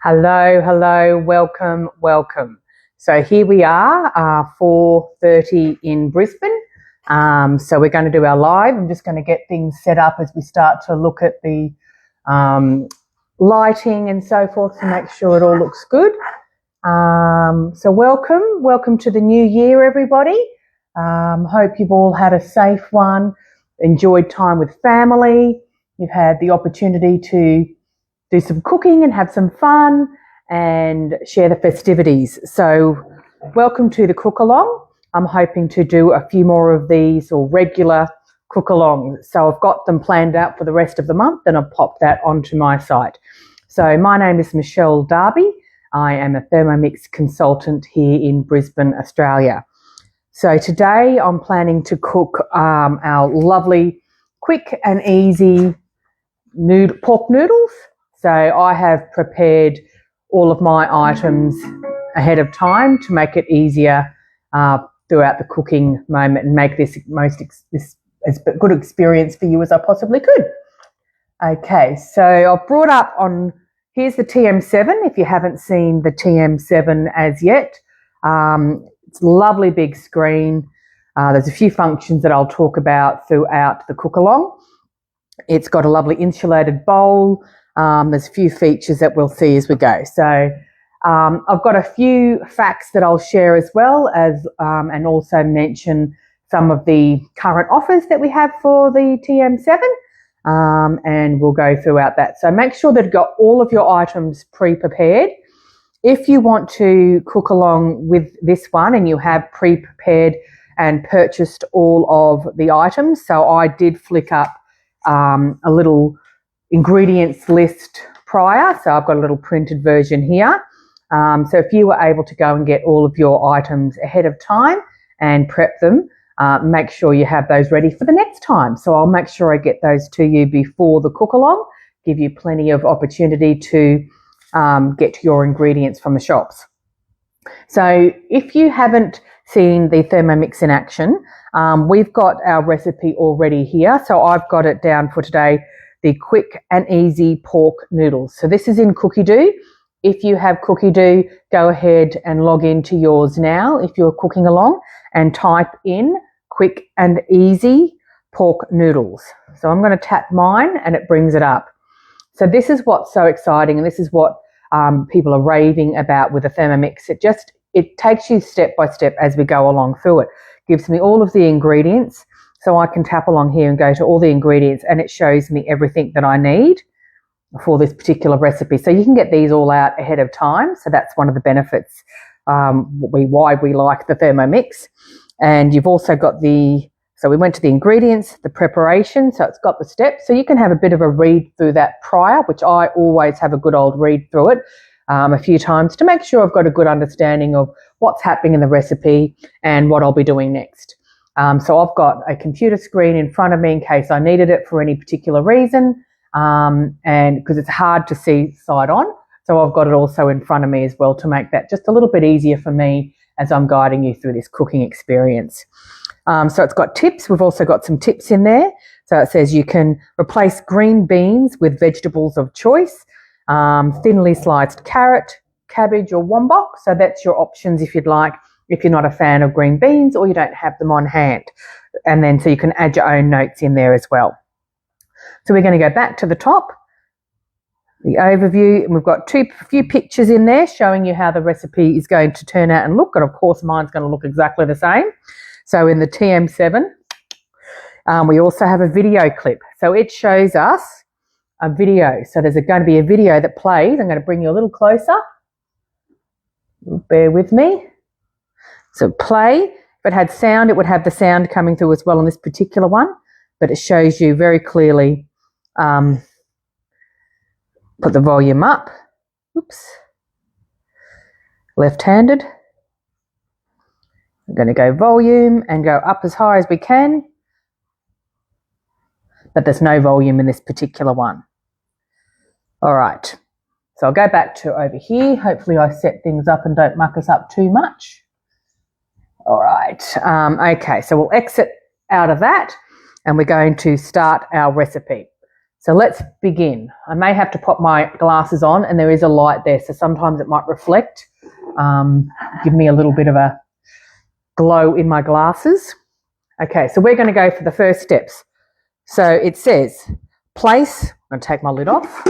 Hello, welcome. So here we are, 4:30 in Brisbane. So we're going to do our live. I'm just going to get things set up as we start to look at the lighting and so forth to make sure it all looks good. So welcome to the new year, everybody. Hope you've all had a safe one, enjoyed time with family. You've had the opportunity to do some cooking and have some fun and share the festivities. So welcome to the cook-along. I'm hoping to do a few more of these or regular cook-alongs. So I've got them planned out for the rest of the month and I'll pop that onto my site. So my name is Michelle Darby. I am a Thermomix consultant here in Brisbane, Australia. So today I'm planning to cook our lovely, quick and easy pork noodles. So I have prepared all of my items ahead of time to make it easier throughout the cooking moment and make this as good experience for you as I possibly could. Okay, so I've brought up here's the TM7 if you haven't seen the TM7 as yet. It's a lovely big screen. There's a few functions that I'll talk about throughout the cook-along. It's got a lovely insulated bowl. There's a few features that we'll see as we go. So I've got a few facts that I'll share as well as and also mention some of the current offers that we have for the TM7 and we'll go throughout that. So make sure that you've got all of your items pre-prepared. If you want to cook along with this one and you have pre-prepared and purchased all of the items, so I did flick up a little ingredients list prior, so I've got a little printed version here. So if you were able to go and get all of your items ahead of time and prep them, make sure you have those ready for the next time. So I'll make sure I get those to you before the cook-along, give you plenty of opportunity to get your ingredients from the shops. So if you haven't seen the Thermomix in action, we've got our recipe already here. So I've got it down for today, the quick and easy pork noodles. So this is in Cookie Do. If you have Cookie Do, go ahead and log into yours now if you're cooking along and type in quick and easy pork noodles. So I'm going to tap mine and it brings it up. So this is what's so exciting and this is what people are raving about with the Thermomix. It takes you step by step as we go along through it. Gives me all of the ingredients. So I can tap along here and go to all the ingredients and it shows me everything that I need for this particular recipe. So you can get these all out ahead of time. So that's one of the benefits why we like the Thermomix. And you've also got so we went to the ingredients, the preparation. So it's got the steps. So you can have a bit of a read through that prior, which I always have a good old read through it a few times to make sure I've got a good understanding of what's happening in the recipe and what I'll be doing next. So I've got a computer screen in front of me in case I needed it for any particular reason and because it's hard to see side on. So I've got it also in front of me as well to make that just a little bit easier for me as I'm guiding you through this cooking experience. So it's got tips. We've also got some tips in there. So it says you can replace green beans with vegetables of choice, thinly sliced carrot, cabbage or wombok. So that's your options if you'd like. If you're not a fan of green beans or you don't have them on hand. And then so you can add your own notes in there as well. So we're going to go back to the top, the overview, and we've got a few pictures in there showing you how the recipe is going to turn out and look. And of course mine's going to look exactly the same. So in the TM7, we also have a video clip. So it shows us a video. So there's going to be a video that plays. I'm going to bring you a little closer. Bear with me. So play, if it had sound, it would have the sound coming through as well on this particular one, but it shows you very clearly, put the volume up, oops, left-handed. I'm going to go volume and go up as high as we can, but there's no volume in this particular one. All right, so I'll go back to over here. Hopefully I set things up and don't muck us up too much. All right, okay, so we'll exit out of that and we're going to start our recipe. So let's begin. I may have to pop my glasses on, and there is a light there, so sometimes it might reflect, give me a little bit of a glow in my glasses. Okay, so we're going to go for the first steps. So it says place, I'm going to take my lid off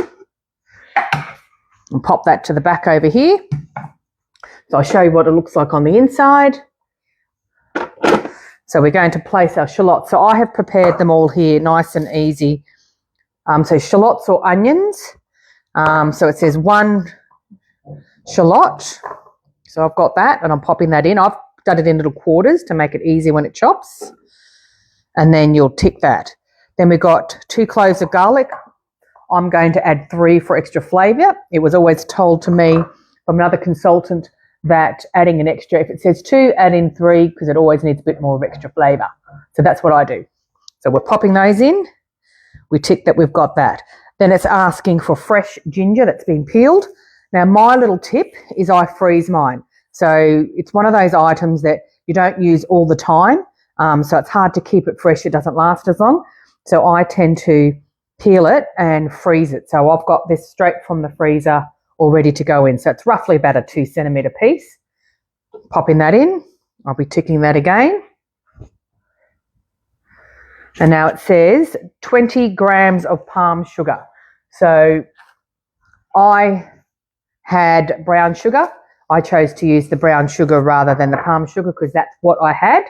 and pop that to the back over here. So I'll show you what it looks like on the inside. So we're going to place our shallots. So I have prepared them all here nice and easy. So shallots or onions. So it says 1 shallot. So I've got that and I'm popping that in. I've done it in little quarters to make it easy when it chops. And then you'll tick that. Then we've got 2 cloves of garlic. I'm going to add 3 for extra flavour. It was always told to me from another consultant that adding an extra, if it says 2, add in 3 because it always needs a bit more of extra flavour. So that's what I do. So we're popping those in. We tick that we've got that. Then it's asking for fresh ginger that's been peeled. Now my little tip is I freeze mine. So it's one of those items that you don't use all the time. So it's hard to keep it fresh. It doesn't last as long. So I tend to peel it and freeze it. So I've got this straight from the freezer all ready to go in. So it's roughly about a 2 centimetre piece. Popping that in. I'll be ticking that again. And now it says 20 grams of palm sugar. So I had brown sugar. I chose to use the brown sugar rather than the palm sugar because that's what I had.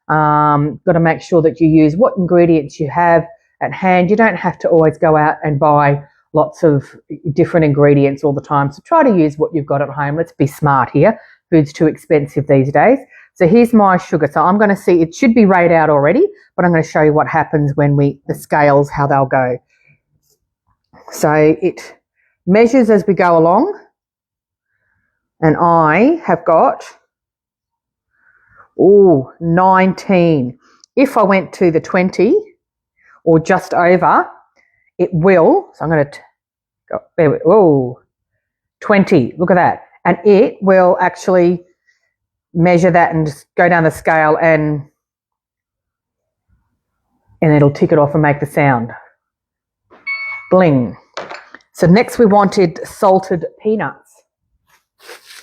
Got to make sure that you use what ingredients you have at hand. You don't have to always go out and buy lots of different ingredients all the time. So try to use what you've got at home. Let's be smart here. Food's too expensive these days. So here's my sugar. So I'm going to see, it should be weighed out already, but I'm going to show you what happens when the scales, how they'll go. So it measures as we go along. And I have got, 19. If I went to the 20 or just over, it will, so I'm going to go, there, 20, look at that. And it will actually measure that and just go down the scale and it'll tick it off and make the sound. Bling. So next we wanted salted peanuts.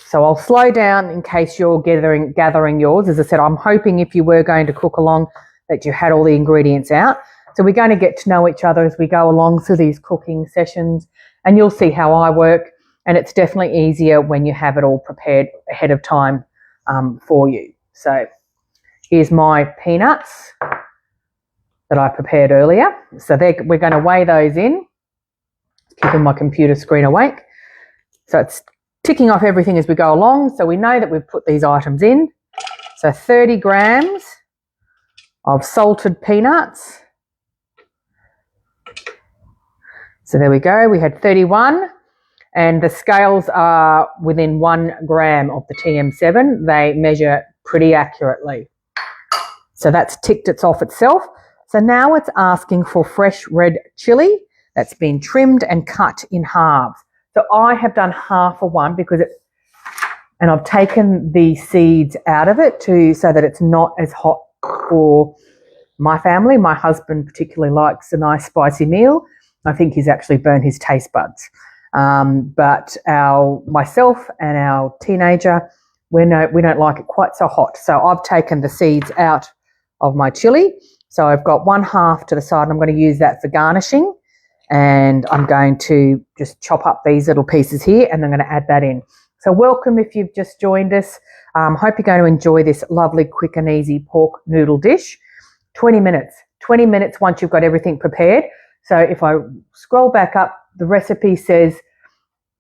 So I'll slow down in case you're gathering yours. As I said, I'm hoping if you were going to cook along that you had all the ingredients out. So we're going to get to know each other as we go along through these cooking sessions, and you'll see how I work. And it's definitely easier when you have it all prepared ahead of time for you. So here's my peanuts that I prepared earlier. So we're going to weigh those in, keeping my computer screen awake. So it's ticking off everything as we go along. So we know that we've put these items in. So 30 grams of salted peanuts. So there we go. We had 31. And the scales are within 1 gram of the TM7. They measure pretty accurately. So that's ticked it off itself. So now it's asking for fresh red chilli that's been trimmed and cut in halves. So I have done half of one and I've taken the seeds out of it so that it's not as hot for my family. My husband particularly likes a nice spicy meal. I think he's actually burnt his taste buds. But myself and our teenager, we don't like it quite so hot. So I've taken the seeds out of my chilli. So I've got 1/2 to the side, and I'm going to use that for garnishing. And I'm going to just chop up these little pieces here, and I'm going to add that in. So welcome if you've just joined us. Hope you're going to enjoy this lovely, quick and easy pork noodle dish. 20 minutes. 20 minutes once you've got everything prepared. So if I scroll back up, the recipe says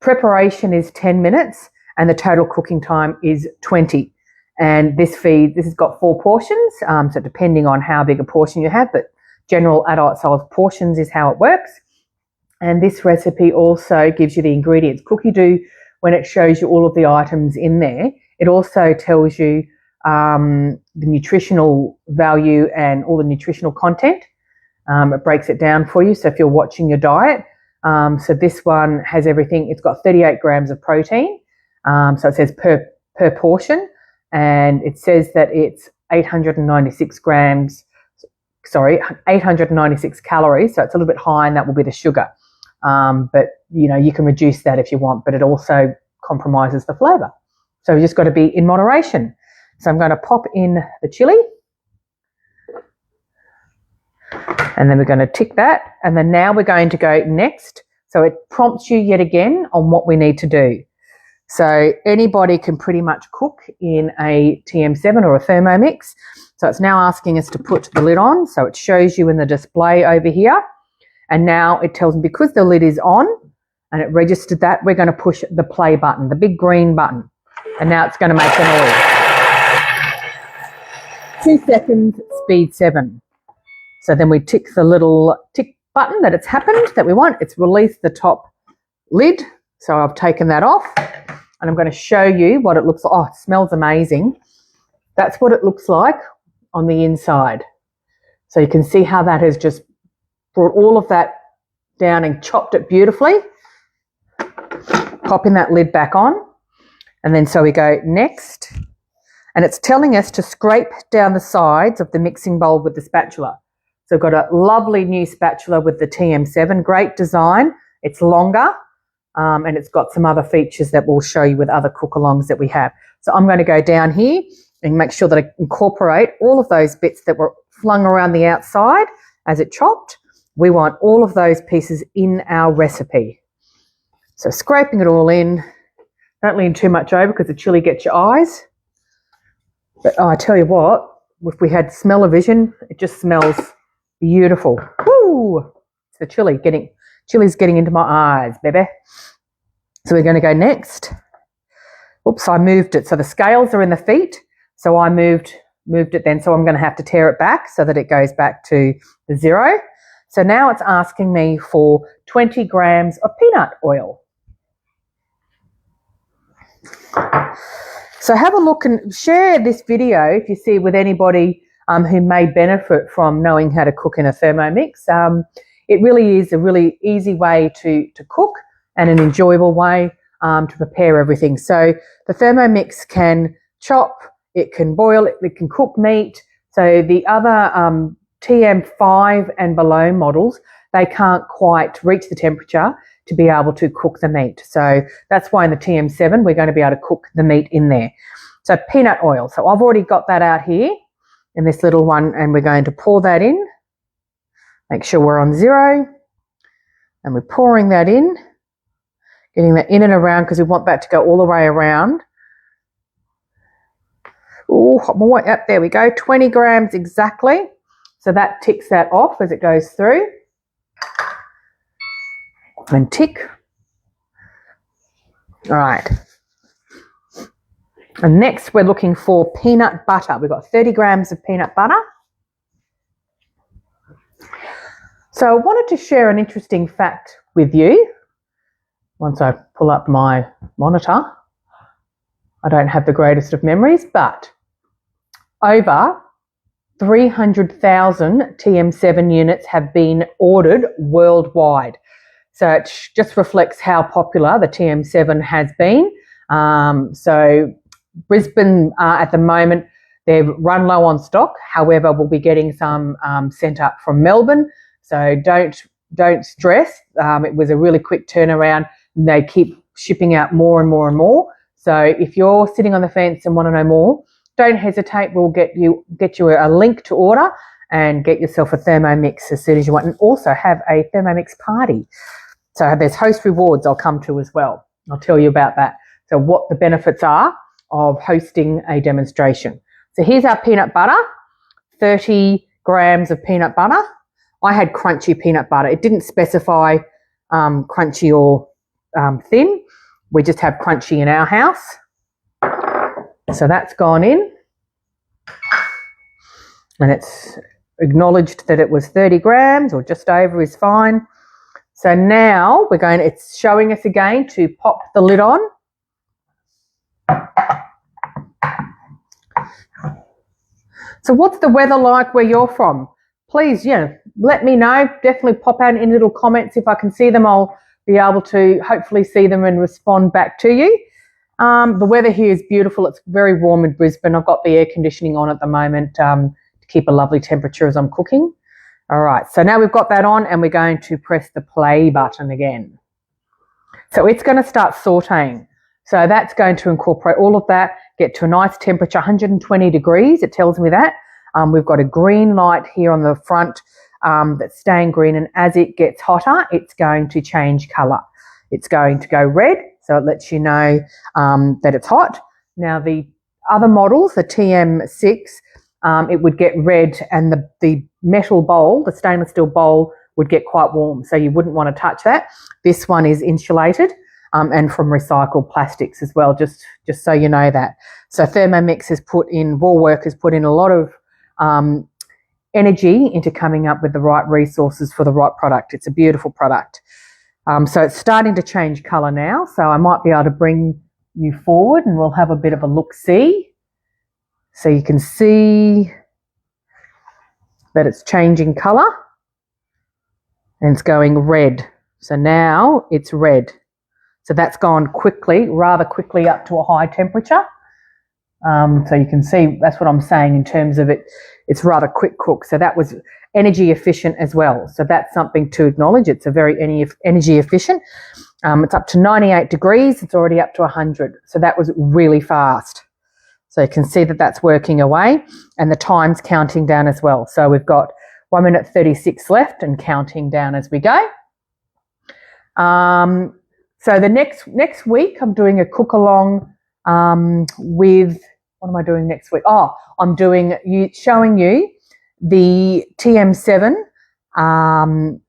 preparation is 10 minutes and the total cooking time is 20. And this has got 4 portions, so depending on how big a portion you have, but general adult size portions is how it works. And this recipe also gives you the ingredients. Cookie Doo, when it shows you all of the items in there, it also tells you the nutritional value and all the nutritional content. It breaks it down for you. So if you're watching your diet, so this one has everything. It's got 38 grams of protein. So it says per portion, and it says that it's 896 grams 896 calories. So it's a little bit high, and that will be the sugar. But, you know, you can reduce that if you want, but it also compromises the flavour. So we just got to be in moderation. So I'm going to pop in the chili. And then we're going to tick that. And then now we're going to go next. So it prompts you yet again on what we need to do. So anybody can pretty much cook in a TM7 or a Thermomix. So it's now asking us to put the lid on. So it shows you in the display over here. And now it tells me because the lid is on and it registered that, we're going to push the play button, the big green button. And now it's going to make the noise. 2 seconds, speed 7. So then we tick the little tick button that it's happened, that we want. It's released the top lid. So I've taken that off and I'm going to show you what it looks like. Oh, it smells amazing. That's what it looks like on the inside. So you can see how that has just brought all of that down and chopped it beautifully. Popping that lid back on. And then so we go next. And it's telling us to scrape down the sides of the mixing bowl with the spatula. So we've got a lovely new spatula with the TM7, great design. It's longer and it's got some other features that we'll show you with other cook-alongs that we have. So I'm going to go down here and make sure that I incorporate all of those bits that were flung around the outside as it chopped. We want all of those pieces in our recipe. So scraping it all in. Don't lean too much over because the chili gets your eyes. But I tell you what, if we had smell-o-vision, it just smells beautiful. Woo! It's the chili's getting into my eyes, baby. So we're going to go next. Oops, I moved it. So the scales are in the feet. So I moved it then. So I'm going to have to tear it back so that it goes back to the 0. So now it's asking me for 20 grams of peanut oil. So have a look and share this video if you see with anybody who may benefit from knowing how to cook in a Thermomix. It really is a really easy way to cook and an enjoyable way to prepare everything. So the Thermomix can chop, it can boil, it can cook meat. So the other TM5 and below models, they can't quite reach the temperature to be able to cook the meat. So that's why in the TM7 we're going to be able to cook the meat in there. So peanut oil. So I've already got that out here in this little one and we're going to pour that in. Make sure we're on 0 and we're pouring that in, getting that in and around because we want that to go all the way around. Oh, more, yep, there we go, 20 grams exactly. So that ticks that off as it goes through. And tick. All right. And next we're looking for peanut butter. We've got 30 grams of peanut butter. So I wanted to share an interesting fact with you. Once I pull up my monitor, I don't have the greatest of memories, but over 300,000 TM7 units have been ordered worldwide. So it just reflects how popular the TM7 has been. So Brisbane at the moment, they've run low on stock. However, we'll be getting some sent up from Melbourne. So don't stress. It was a really quick turnaround. They keep shipping out more and more and more. So if you're sitting on the fence and want to know more, don't hesitate. We'll get you a link to order and get yourself a Thermomix as soon as you want, and also have a Thermomix party. So there's host rewards I'll come to as well. I'll tell you about that. So what the benefits are of hosting a demonstration. So here's our peanut butter, 30 grams of peanut butter. I had crunchy peanut butter. It didn't specify crunchy or thin. We just have crunchy in our house. So that's gone in. And it's acknowledged that it was 30 grams or just over is fine. So now it's showing us again to pop the lid on. So what's the weather like where you're from? Please, let me know. Definitely pop out in little comments. If I can see them, I'll be able to hopefully see them and respond back to you. The weather here is beautiful. It's very warm in Brisbane. I've got the air conditioning on at the moment to keep a lovely temperature as I'm cooking. All right, so now we've got that on and we're going to press the play button again. So it's going to start sauteing. So that's going to incorporate all of that, get to a nice temperature, 120 degrees, it tells me that. We've got a green light here on the front that's staying green, and as it gets hotter, it's going to change colour. It's going to go red, so it lets you know that it's hot. Now the other models, the TM6, it would get red, and the metal bowl, the stainless steel bowl, would get quite warm, so you wouldn't want to touch that. This one is insulated and from recycled plastics as well, just so you know that. So Thermomix has put in, Woolwork has put in a lot of energy into coming up with the right resources for the right product. It's a beautiful product. So it's starting to change colour now, so I might be able to bring you forward and we'll have a bit of a look-see. So you can see that it's changing colour and it's going red. So now it's red. So that's gone quickly, rather quickly up to a high temperature. So you can see, that's what I'm saying in terms of it, it's rather quick cook. So that was energy efficient as well. So that's something to acknowledge. It's a very energy efficient. It's up to 98 degrees. It's already up to 100. So that was really fast. So you can see that that's working away, and the time's counting down as well. So we've got 1 minute 36 left and counting down as we go. So the next week I'm doing a cook along with, what am I doing next week? Oh, I'm showing you the TM7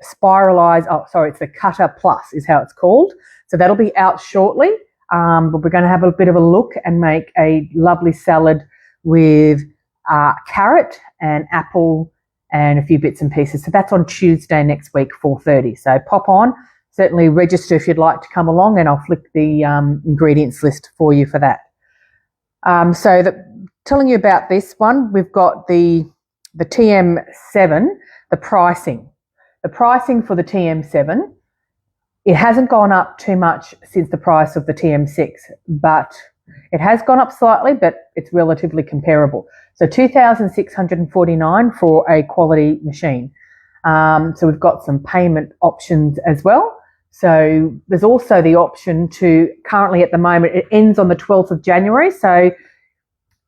spiralized, it's the Cutter Plus is how it's called. So that'll be out shortly, but we're going to have a bit of a look and make a lovely salad with carrot and apple and a few bits and pieces. So that's on Tuesday next week, 4:30. So pop on. Certainly register if you'd like to come along, and I'll flick the ingredients list for you for that. Telling you about this one, we've got the TM7, the pricing. The pricing for the TM7, it hasn't gone up too much since the price of the TM6, but it has gone up slightly, but it's relatively comparable. So $2,649 for a quality machine. So we've got some payment options as well. So there's also the option to, currently at the moment, it ends on the 12th of January. So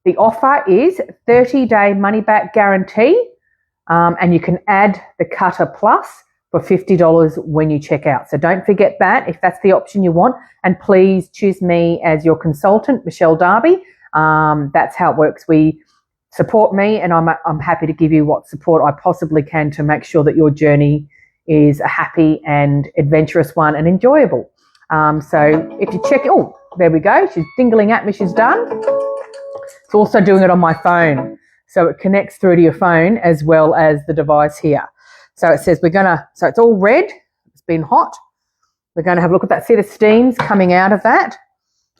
the offer is 30-day money-back guarantee, and you can add the Cutter Plus for $50 when you check out. So don't forget that if that's the option you want. And please choose me as your consultant, Michelle Darby. That's how it works. We support me, and I'm happy to give you what support I possibly can to make sure that your journey is a happy and adventurous one and enjoyable. So if you check, oh, there we go. She's dingling at me. She's done. It's also doing it on my phone. So it connects through to your phone as well as the device here. So it says so it's all red. It's been hot. We're going to have a look at that. See the steams coming out of that?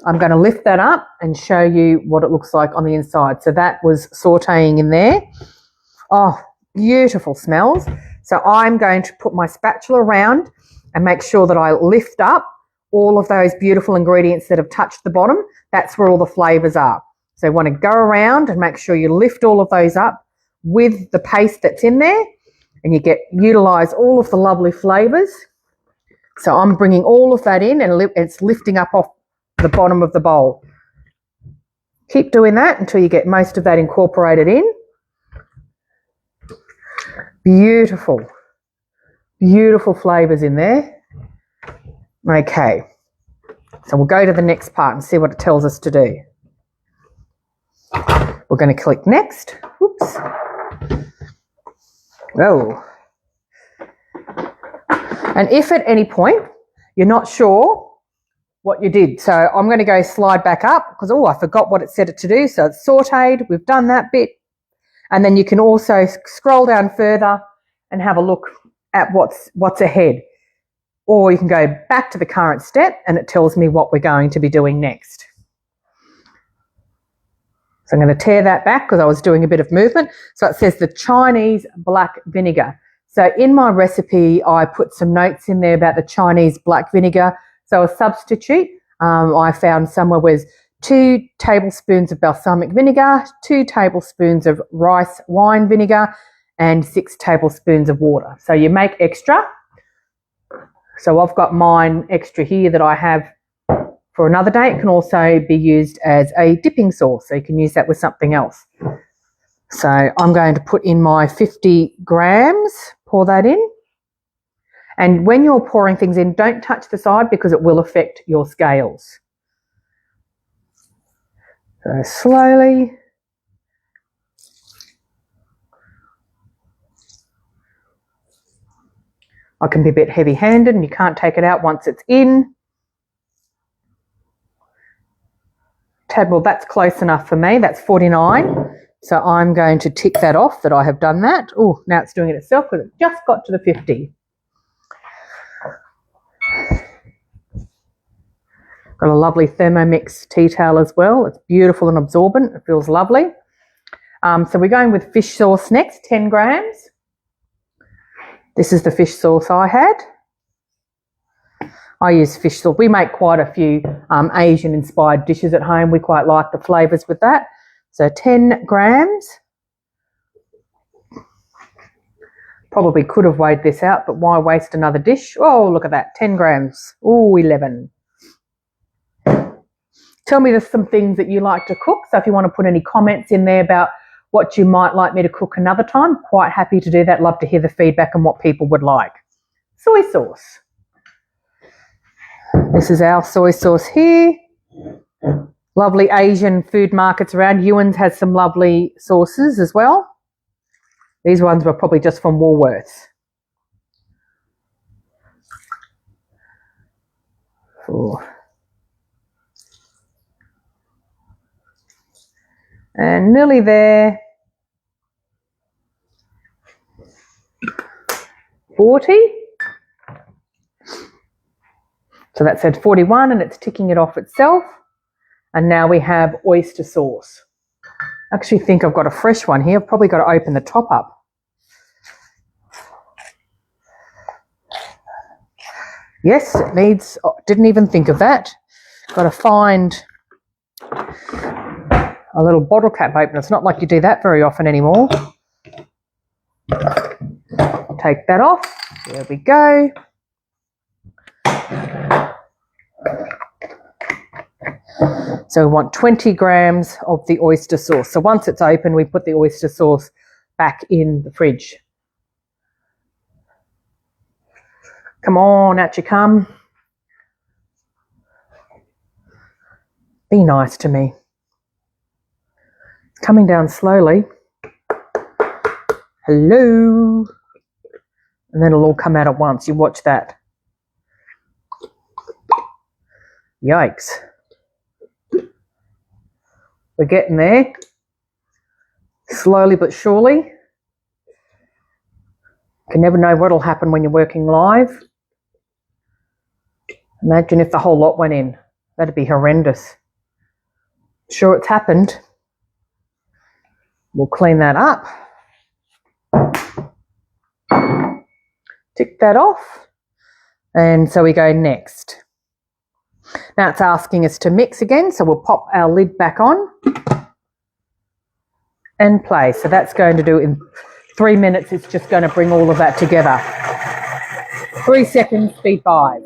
I'm going to lift that up and show you what it looks like on the inside. So that was sauteing in there. Oh, beautiful smells. So I'm going to put my spatula around and make sure that I lift up all of those beautiful ingredients that have touched the bottom. That's where all the flavours are. So you want to go around and make sure you lift all of those up with the paste that's in there, and you utilise all of the lovely flavours. So I'm bringing all of that in, and it's lifting up off the bottom of the bowl. Keep doing that until you get most of that incorporated in. Beautiful, beautiful flavours in there. Okay, so we'll go to the next part and see what it tells us to do. We're going to click next. Oops. Oh. And if at any point you're not sure what you did, so I'm going to go slide back up because, I forgot what it set it to do. So it's sauteed. We've done that bit. And then you can also scroll down further and have a look at what's ahead. Or you can go back to the current step and it tells me what we're going to be doing next. So I'm going to tear that back because I was doing a bit of movement. So it says the Chinese black vinegar. So in my recipe, I put some notes in there about the Chinese black vinegar. So a substitute, I found somewhere was 2 tablespoons of balsamic vinegar, 2 tablespoons of rice wine vinegar, and 6 tablespoons of water. So you make extra. So I've got mine extra here that I have for another day. It can also be used as a dipping sauce, so you can use that with something else. So I'm going to put in my 50 grams, pour that in. And when you're pouring things in, don't touch the side because it will affect your scales. So slowly. I can be a bit heavy-handed and you can't take it out once it's in. Well, that's close enough for me. That's 49. So I'm going to tick that off that I have done that. Oh, now it's doing it itself because it just got to the 50. Got a lovely Thermomix tea towel as well. It's beautiful and absorbent. It feels lovely. So we're going with fish sauce next, 10 grams. This is the fish sauce I had. I use fish sauce. We make quite a few Asian-inspired dishes at home. We quite like the flavours with that. So 10 grams. Probably could have weighed this out, but why waste another dish? Oh, look at that, 10 grams. Oh, 11. Tell me there's some things that you like to cook. So if you want to put any comments in there about what you might like me to cook another time, quite happy to do that. Love to hear the feedback and what people would like. Soy sauce. This is our soy sauce here. Lovely Asian food markets around. Ewan's has some lovely sauces as well. These ones were probably just from Woolworths. And nearly there. 40. So that said 41 and it's ticking it off itself. And now we have oyster sauce. I actually think I've got a fresh one here. I've probably got to open the top up. Yes, it needs, oh, didn't even think of that. Got to find a little bottle cap opener. It's not like you do that very often anymore. Take that off. There we go. So we want 20 grams of the oyster sauce. So once it's open, we put the oyster sauce back in the fridge. Come on, out you come. Be nice to me. Coming down slowly. Hello. And then it'll all come out at once. You watch that. Yikes. We're getting there. Slowly but surely. You can never know what'll happen when you're working live. Imagine if the whole lot went in. That'd be horrendous. Sure, it's happened. We'll clean that up. Tick that off. And so we go next. Now it's asking us to mix again, so we'll pop our lid back on and play. So that's going to do in 3 minutes. It's just going to bring all of that together. 3 seconds, speed 5.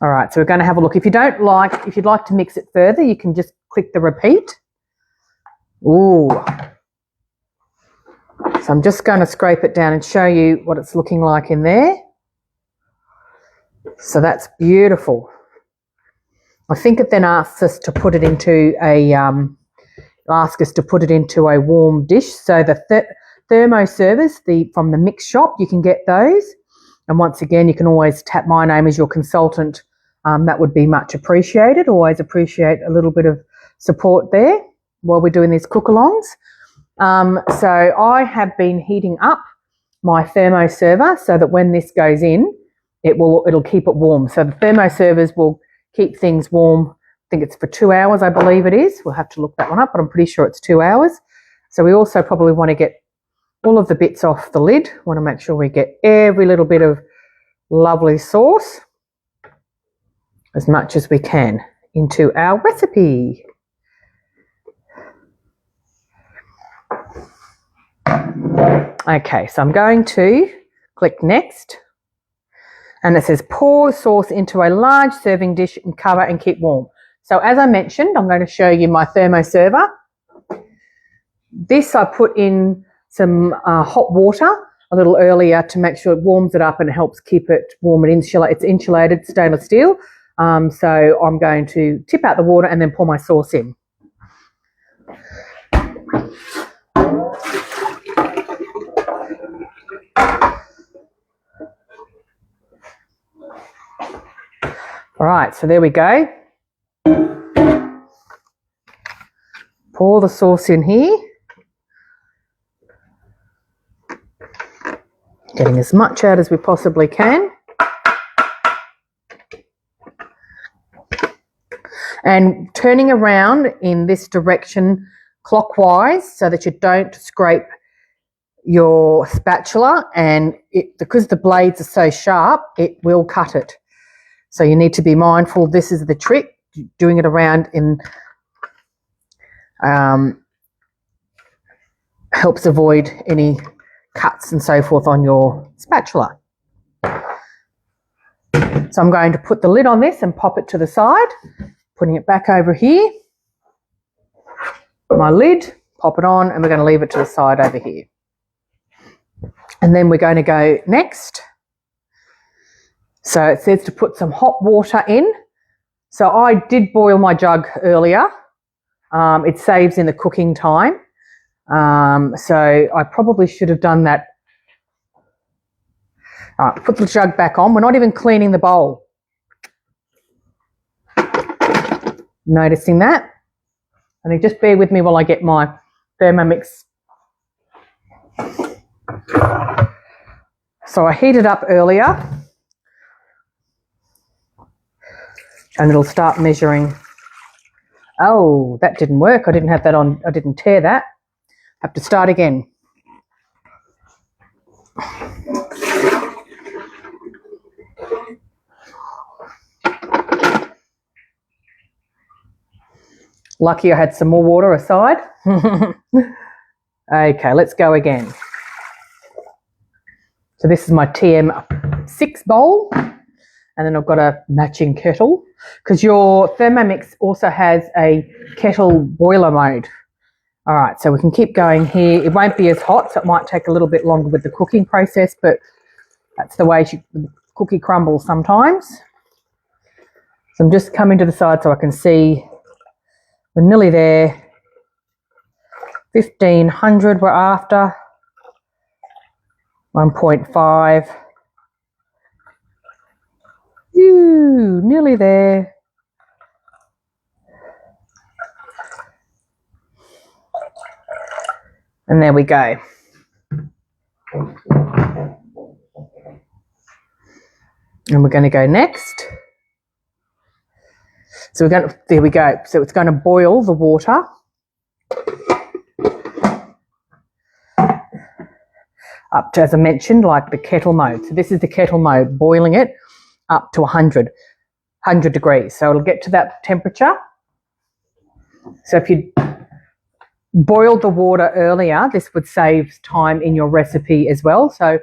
All right, so we're going to have a look. If you'd like to mix it further, you can just click the repeat. Ooh. So I'm just going to scrape it down and show you what it's looking like in there. So that's beautiful. I think it then asks us to put it into a warm dish. So the thermo servers from the mix shop, you can get those. And once again, you can always tap my name as your consultant. That would be much appreciated. Always appreciate a little bit of support there while we're doing these cook-alongs. So I have been heating up my thermo server so that when this goes in, it'll keep it warm. So the thermo servers will keep things warm. I think it's for 2 hours, I believe it is. We'll have to look that one up, but I'm pretty sure it's 2 hours. So we also probably want to get all of the bits off the lid. Want to make sure we get every little bit of lovely sauce as much as we can. into our recipe. Okay, so I'm going to click next, and it says pour sauce into a large serving dish and cover and keep warm. So as I mentioned, I'm going to show you my thermoserver. This I put in some hot water a little earlier to make sure it warms it up and helps keep it warm and insulated. It's insulated stainless steel. So I'm going to tip out the water and then pour my sauce in. All right, so there we go. Pour the sauce in here. Getting as much out as we possibly can. And turning around in this direction clockwise so that you don't scrape your spatula, and because the blades are so sharp, it will cut it. So you need to be mindful. This is the trick, doing it around in helps avoid any cuts and so forth on your spatula. So I'm going to put the lid on this and pop it to the side, putting it back over here. My lid, pop it on, and we're going to leave it to the side over here. And then we're going to go next. So it says to put some hot water in. So I did boil my jug earlier. It saves in the cooking time. So I probably should have done that. All right, put the jug back on. We're not even cleaning the bowl. Noticing that? And just bear with me while I get my Thermomix. So I heated up earlier. And it'll start measuring. Oh, that didn't work. I didn't have that on. I didn't tear that. Have to start again. Lucky I had some more water aside. Okay, let's go again. So this is my TM6 bowl. And then I've got a matching kettle, because your Thermomix also has a kettle boiler mode. All right, so we can keep going here. It won't be as hot, so it might take a little bit longer with the cooking process, but that's the way the cookie crumbles sometimes. So I'm just coming to the side so I can see we're nearly there. 1500 we're after. 1.5. Nearly there. And there we go. And we're going to go next. So there we go. So it's going to boil the water. Up to, as I mentioned, like the kettle mode. So this is the kettle mode, boiling it up to 100 degrees. So it'll get to that temperature. So if you boiled the water earlier, this would save time in your recipe as well. So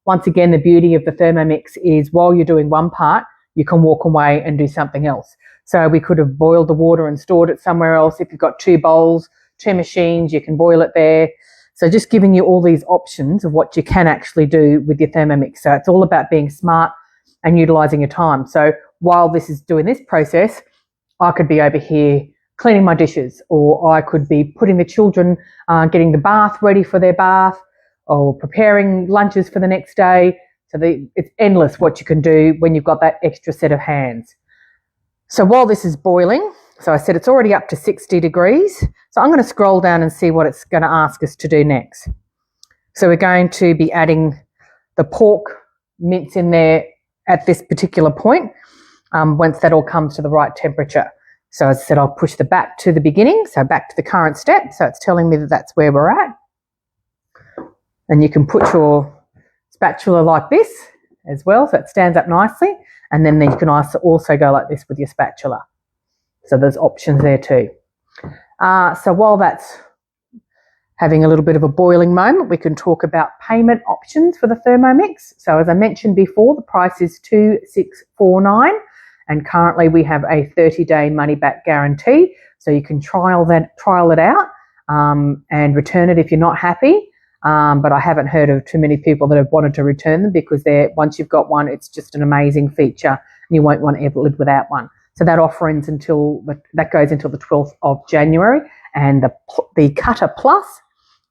once again, the beauty of the Thermomix is while you're doing one part, you can walk away and do something else. So we could have boiled the water and stored it somewhere else. If you've got 2 bowls, 2 machines, you can boil it there. So just giving you all these options of what you can actually do with your Thermomix. So it's all about being smart and utilising your time. So while this is doing this process, I could be over here cleaning my dishes, or I could be putting the children, getting the bath ready for their bath, or preparing lunches for the next day. So it's endless what you can do when you've got that extra set of hands. So while this is boiling, so I said it's already up to 60 degrees. So I'm going to scroll down and see what it's going to ask us to do next. So we're going to be adding the pork mince in there at this particular point, once that all comes to the right temperature. So as I said, I'll push the back to the beginning, so back to the current step. So it's telling me that that's where we're at. And you can put your spatula like this as well, so it stands up nicely. And then you can also go like this with your spatula. So there's options there too. So while that's having a little bit of a boiling moment, we can talk about payment options for the Thermomix. So as I mentioned before, the price is $2,649, and currently we have a 30-day money-back guarantee. So you can trial it out and return it if you're not happy. But I haven't heard of too many people that have wanted to return them, because once you've got one, it's just an amazing feature, and you won't want to ever live without one. So that offer ends that goes until the 12th of January, and the Cutter Plus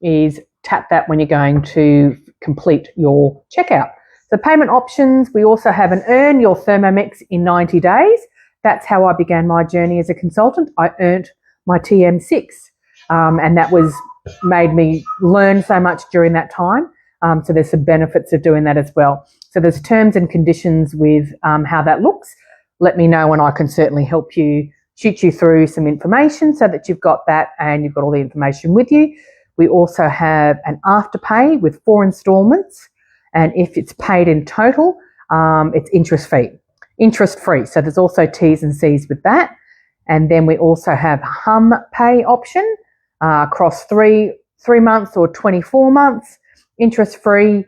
is tap that when you're going to complete your checkout. So payment options, we also have an earn your Thermomix in 90 days. That's how I began my journey as a consultant. I earned my TM6, and that made me learn so much during that time. So there's some benefits of doing that as well. So there's terms and conditions with how that looks. Let me know, and I can certainly help you, shoot you through some information so that you've got that and you've got all the information with you. We also have an afterpay with 4 installments, and if it's paid in total, it's interest-free. So there's also T's and C's with that. And then we also have hum pay option across 3 months or 24 months, interest-free.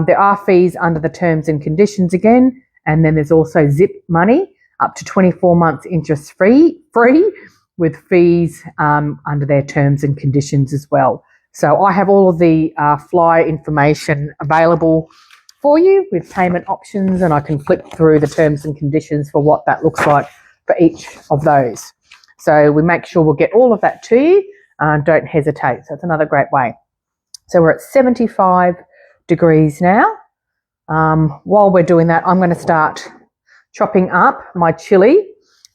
There are fees under the terms and conditions again, and then there's also zip money up to 24 months interest-free with fees under their terms and conditions as well. So I have all of the flyer information available for you with payment options, and I can flip through the terms and conditions for what that looks like for each of those. So we make sure we'll get all of that to you. Don't hesitate. So it's another great way. So we're at 75 degrees now. While we're doing that, I'm going to start chopping up my chili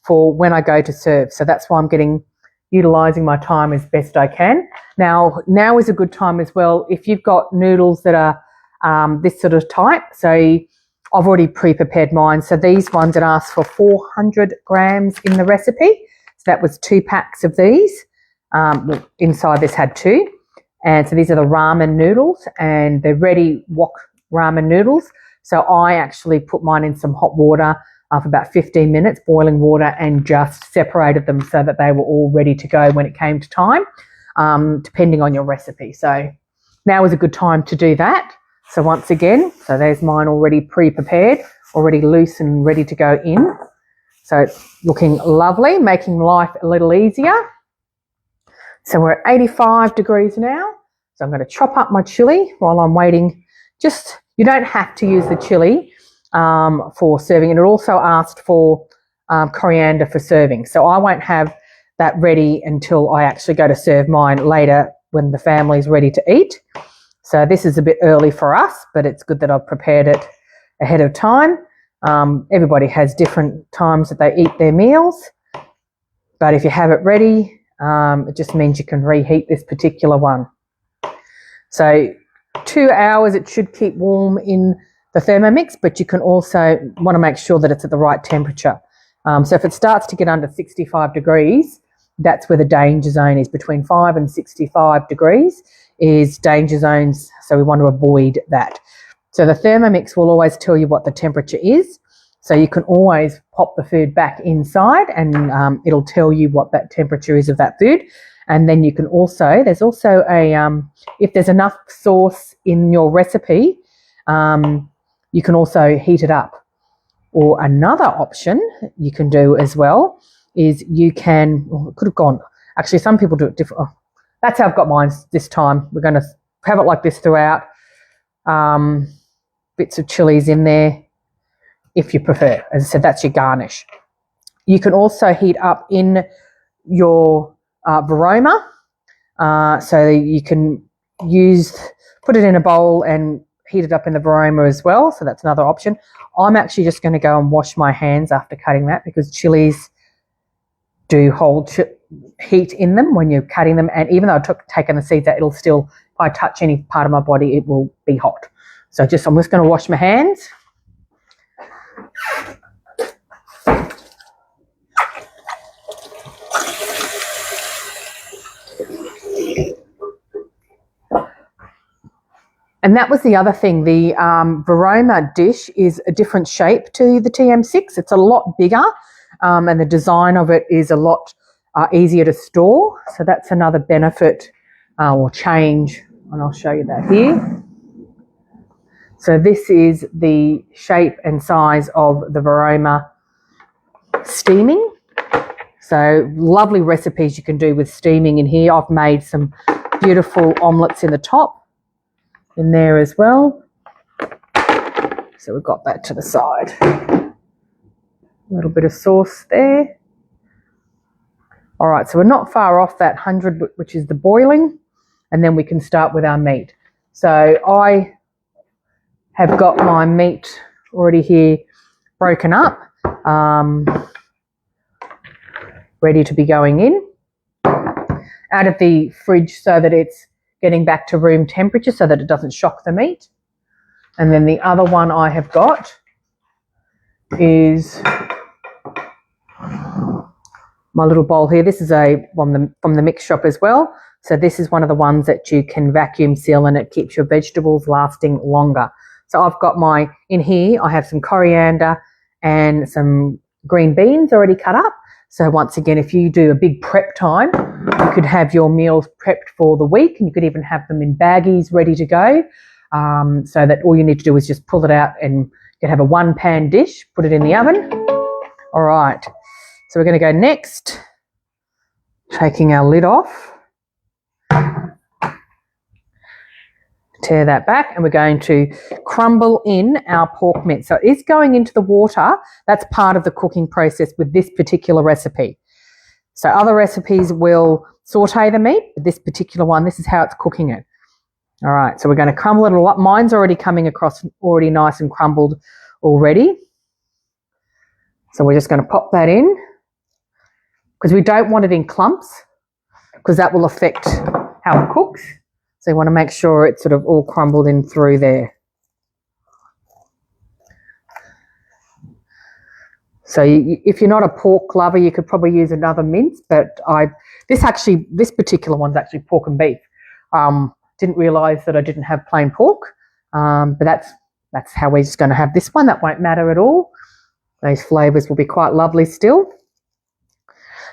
for when I go to serve. So that's why I'm utilising my time as best I can. Now is a good time as well if you've got noodles that are this sort of type. So I've already pre-prepared mine. So these ones that asked for 400 grams in the recipe. So that was 2 packs of these. Inside this had 2. And so these are the ramen noodles, and they're ready wok ramen noodles. So I actually put mine in some hot water for about 15 minutes, boiling water, and just separated them so that they were all ready to go when it came to time, depending on your recipe. So now is a good time to do that. So once again, so there's mine already pre-prepared, already loose and ready to go in. So it's looking lovely, making life a little easier. So we're at 85 degrees now. So I'm going to chop up my chili while I'm waiting. You don't have to use the chili for serving, and it also asked for coriander for serving. So I won't have that ready until I actually go to serve mine later when the family's ready to eat. So this is a bit early for us, but it's good that I've prepared it ahead of time. Everybody has different times that they eat their meals, but if you have it ready, it just means you can reheat this particular one. So 2 hours it should keep warm in the Thermomix, but you can also want to make sure that it's at the right temperature. So if it starts to get under 65 degrees, that's where the danger zone is. Between 5 and 65 degrees is danger zones, so we want to avoid that. So the Thermomix will always tell you what the temperature is, so you can always pop the food back inside and it'll tell you what that temperature is of that food. And then you can also, there's also if there's enough sauce in your recipe, you can also heat it up. Or another option you can do as well is you can, it could have gone, actually some people do it different. Oh, that's how I've got mine this time. We're going to have it like this throughout. Bits of chilies in there if you prefer. As I said, that's your garnish. You can also heat up in your Varoma. So you can put it in a bowl and heat it up in the Varoma as well. So that's another option. I'm actually just going to go and wash my hands after cutting that, because chilies do hold heat in them when you're cutting them. And even though I've taken the seeds out, it'll still, if I touch any part of my body, it will be hot. So I'm just going to wash my hands. And that was the other thing. The Varoma dish is a different shape to the TM6. It's a lot bigger. and the design of it is a lot easier to store. So that's another benefit or change, and I'll show you that here. So this is the shape and size of the Varoma steaming. So lovely recipes you can do with steaming in here. I've made some beautiful omelettes in the top in there as well. So we've got that to the side. A little bit of sauce there. All right, so we're not far off that 100, which is the boiling, and then we can start with our meat. So I have got my meat already here broken up, ready to be going in out of the fridge so that it's getting back to room temperature so that it doesn't shock the meat. And then the other one I have got is my little bowl here. This is from the mix shop as well. So this is one of the ones that you can vacuum seal and it keeps your vegetables lasting longer. So I've got in here, I have some coriander and some green beans already cut up. So once again, if you do a big prep time, you could have your meals prepped for the week, and you could even have them in baggies ready to go. So that all you need to do is just pull it out and you can have a one-pan dish, put it in the oven. All right, so we're going to go next, taking our lid off. Tear that back, and we're going to crumble in our pork mince. So it is going into the water. That's part of the cooking process with this particular recipe. So other recipes will saute the meat, but this particular one, this is how it's cooking it. All right, so we're going to crumble it all up. Mine's already coming across, already nice and crumbled already. So we're just going to pop that in because we don't want it in clumps because that will affect how it cooks. So you want to make sure it's sort of all crumbled in through there. So if you're not a pork lover, you could probably use another mince, but this particular one's actually pork and beef. Didn't realise that I didn't have plain pork, but that's how we're just going to have this one. That won't matter at all. Those flavours will be quite lovely still.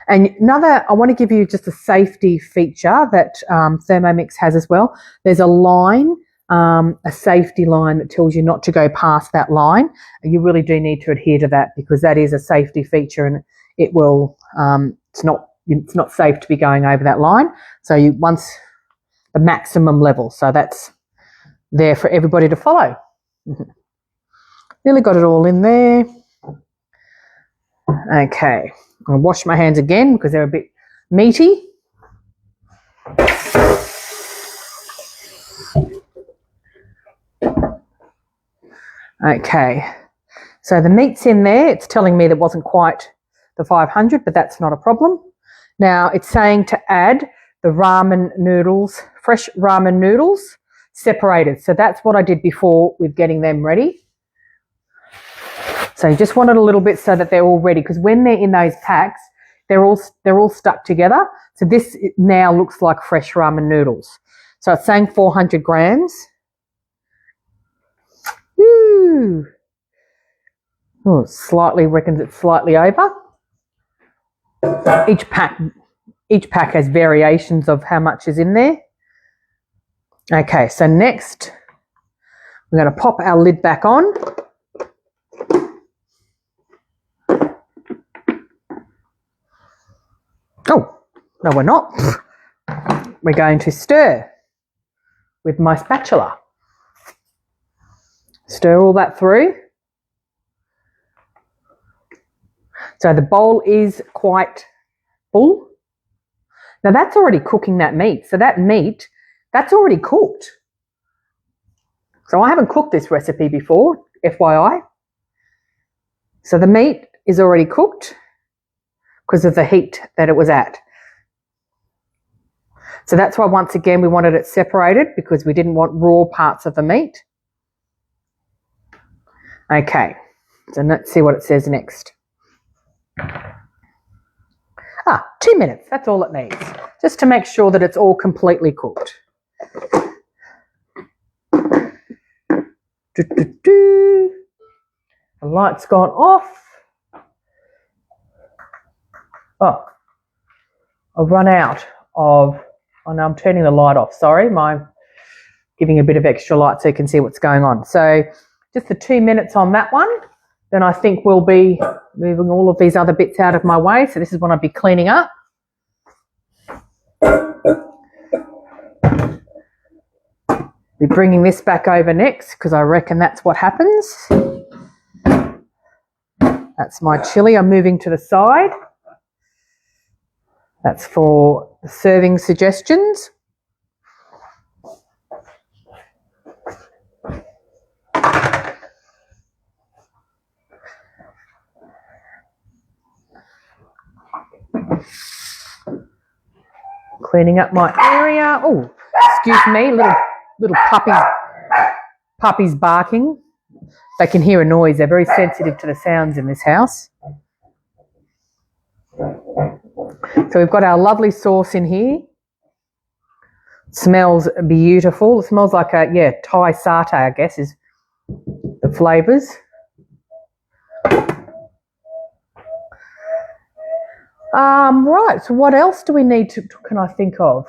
And I want to give you just a safety feature that Thermomix has as well. There's a line, a safety line that tells you not to go past that line. And you really do need to adhere to that because that is a safety feature, and it will. It's not safe to be going over that line. So the maximum level. So that's there for everybody to follow. Nearly got it all in there. Okay. I'm going to wash my hands again because they're a bit meaty. Okay, so the meat's in there. It's telling me that wasn't quite the 500, but that's not a problem. Now it's saying to add the ramen noodles, fresh ramen noodles, separated. So that's what I did before with getting them ready. So you just want it a little bit so that they're all ready, because when they're in those packs, they're all stuck together. So this now looks like fresh ramen noodles. So it's saying 400 grams. Woo! Oh, reckons it's slightly over. Each pack has variations of how much is in there. Okay, so next we're going to pop our lid back on. Oh, no, we're not. We're going to stir with my spatula. Stir all that through. So the bowl is quite full. Now that's already cooking that meat. So that meat, that's already cooked. So I haven't cooked this recipe before, FYI. So the meat is already cooked because of the heat that it was at. So that's why, once again, we wanted it separated, because we didn't want raw parts of the meat. Okay, so let's see what it says next. 2 minutes, that's all it needs, just to make sure that it's all completely cooked. The light's gone off. Oh, I've run out of, oh no, I'm turning the light off. Sorry, giving a bit of extra light so you can see what's going on. So just the 2 minutes on that one. Then I think we'll be moving all of these other bits out of my way. So this is what I'll be cleaning up. Be bringing this back over next because I reckon that's what happens. That's my chilli. I'm moving to the side. That's for the serving suggestions. Cleaning up my area. Oh, excuse me, little puppies barking. They can hear a noise. They're very sensitive to the sounds in this house. So we've got our lovely sauce in here. It smells beautiful. It smells like a, Thai satay, I guess, is the flavours. Right, so what else do we need can I think of?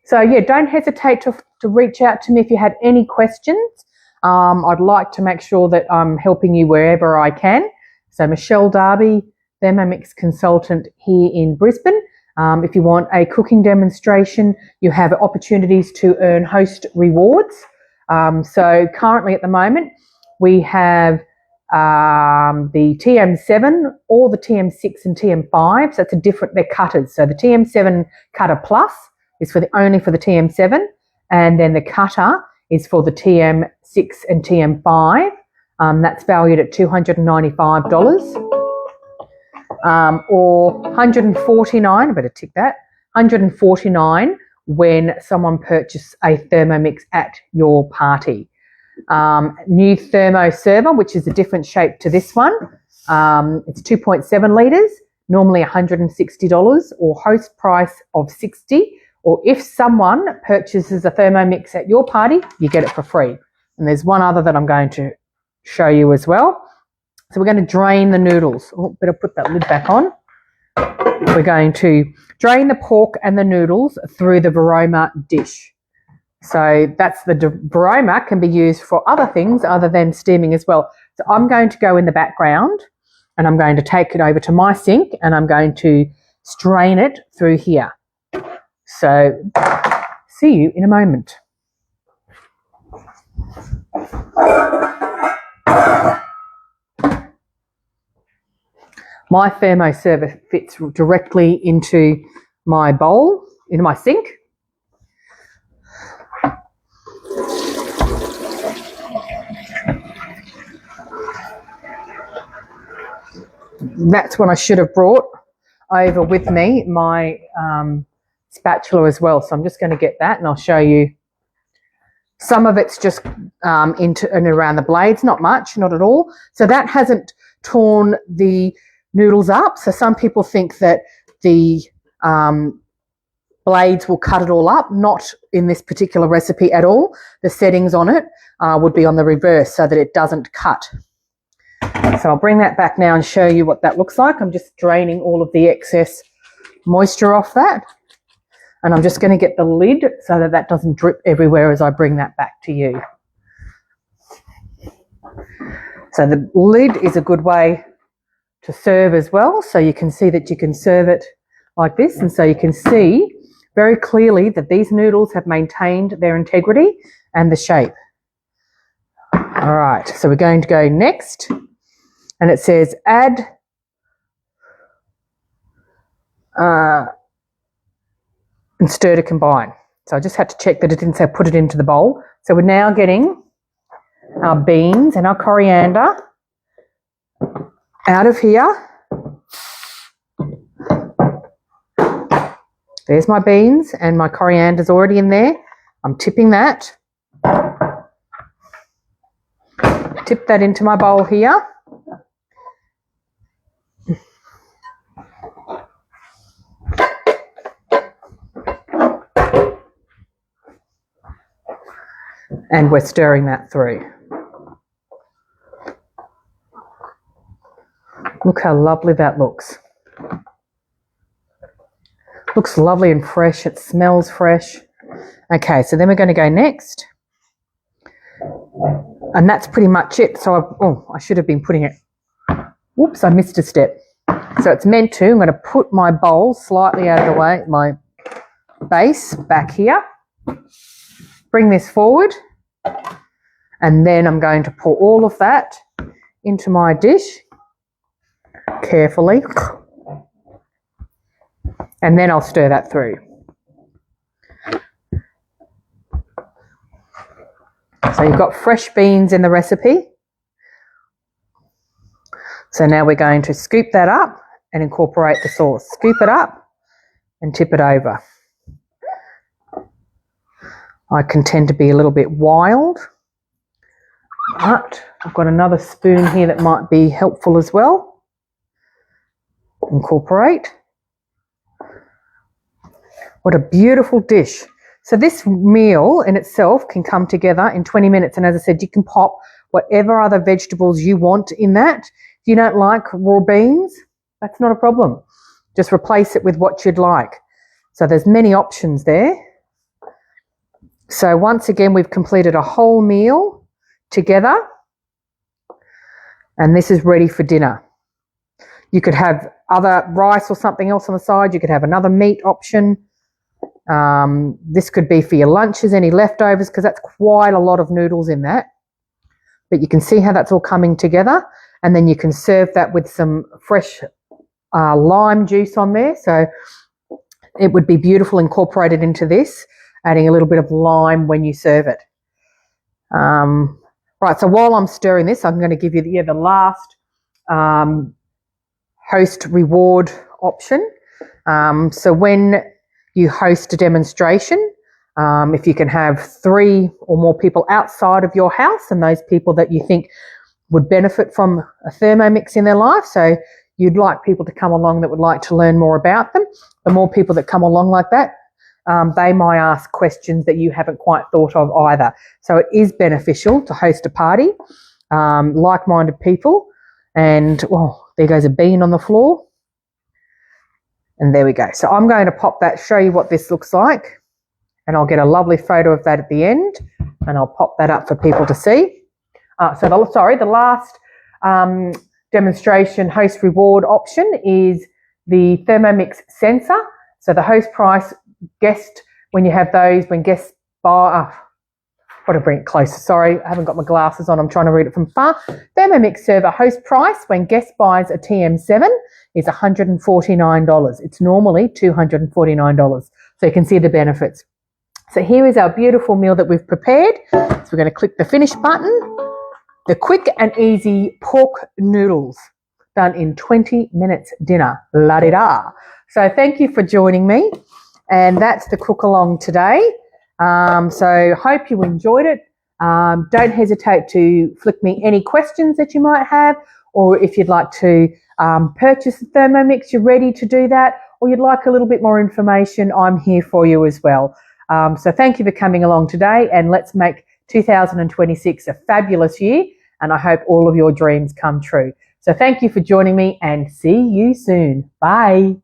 So don't hesitate to reach out to me if you had any questions. I'd like to make sure that I'm helping you wherever I can. So Michelle Darby, Thermomix consultant here in Brisbane. If you want a cooking demonstration, you have opportunities to earn host rewards. So currently at the moment, we have the TM7 or the TM6 and TM5. So they're cutters. So the TM7 Cutter Plus is only for the TM7, and then the cutter is for the TM6 and TM5. That's valued at $295. Or $149, I better tick that, $149 when someone purchases a Thermomix at your party. New thermo server, which is a different shape to this one. It's 2.7 litres, normally $160, or host price of $60. Or if someone purchases a Thermomix at your party, you get it for free. And there's one other that I'm going to show you as well. So we're going to drain the noodles. Oh, better put that lid back on. We're going to drain the pork and the noodles through the Varoma dish. So that's the Varoma can be used for other things other than steaming as well. So I'm going to go in the background and I'm going to take it over to my sink and I'm going to strain it through here. So see you in a moment. My thermo server fits directly into my bowl, into my sink. That's when I should have brought over with me my spatula as well. So I'm just going to get that and I'll show you. Some of it's just into and around the blades, not much, not at all. So that hasn't torn the noodles up. So some people think that the blades will cut it all up. Not in this particular recipe at all. The settings on it would be on the reverse so that it doesn't cut. So I'll bring that back now and show you what that looks like. I'm just draining all of the excess moisture off that. And I'm just going to get the lid so that that doesn't drip everywhere as I bring that back to you. So the lid is a good way to serve as well. So you can see that you can serve it like this. And so you can see very clearly that these noodles have maintained their integrity and the shape. All right, so we're going to go next. And it says add and stir to combine. So I just had to check that it didn't say put it into the bowl. So we're now getting our beans and our coriander out of here. There's my beans and my coriander's already in there. I'm tipping that. Tip that into my bowl here. And we're stirring that through. Look how lovely that looks. Looks lovely and fresh. It smells fresh. Okay, so then we're going to go next. And that's pretty much it. So I should have been putting it. Whoops, I missed a step. So it's meant to. I'm going to put my bowl slightly out of the way, my base back here. Bring this forward. And then I'm going to pour all of that into my dish carefully. And then I'll stir that through. So you've got fresh beans in the recipe. So now we're going to scoop that up and incorporate the sauce. Scoop it up and tip it over. I can tend to be a little bit wild, but I've got another spoon here that might be helpful as well. Incorporate. What a beautiful dish. So this meal in itself can come together in 20 minutes. And as I said, you can pop whatever other vegetables you want in that. If you don't like raw beans, that's not a problem. Just replace it with what you'd like. So there's many options there. So once again, we've completed a whole meal together. And this is ready for dinner. You could have other rice or something else on the side. You could have another meat option. This could be for your lunches, any leftovers, because that's quite a lot of noodles in that. But you can see how that's all coming together. And then you can serve that with some fresh lime juice on there. So it would be beautiful incorporated into this, adding a little bit of lime when you serve it. Right, so while I'm stirring this, I'm going to give you the last host reward option. So when you host a demonstration, if you can have 3 or more people outside of your house and those people that you think would benefit from a Thermomix in their life, so you'd like people to come along that would like to learn more about them, the more people that come along like that, they might ask questions that you haven't quite thought of either. So it is beneficial to host a party, like-minded people, and there goes a bean on the floor. And there we go. So I'm going to pop that, show you what this looks like, and I'll get a lovely photo of that at the end, and I'll pop that up for people to see. The last demonstration host reward option is the Thermomix sensor. So the host price guest, when you have those, when guests buy, got to bring it closer. Sorry, I haven't got my glasses on. I'm trying to read it from far. Thermomix server host price when guest buys a TM7 is $149. It's normally $249. So you can see the benefits. So here is our beautiful meal that we've prepared. So we're going to click the finish button. The quick and easy pork noodles done in 20 minutes dinner. La-di-da. So thank you for joining me. And that's the cook along today. So hope you enjoyed it. Don't hesitate to flick me any questions that you might have, or if you'd like to purchase the Thermomix, you're ready to do that, or you'd like a little bit more information, I'm here for you as well. So thank you for coming along today, and let's make 2026 a fabulous year, and I hope all of your dreams come true. So thank you for joining me, and see you soon. Bye.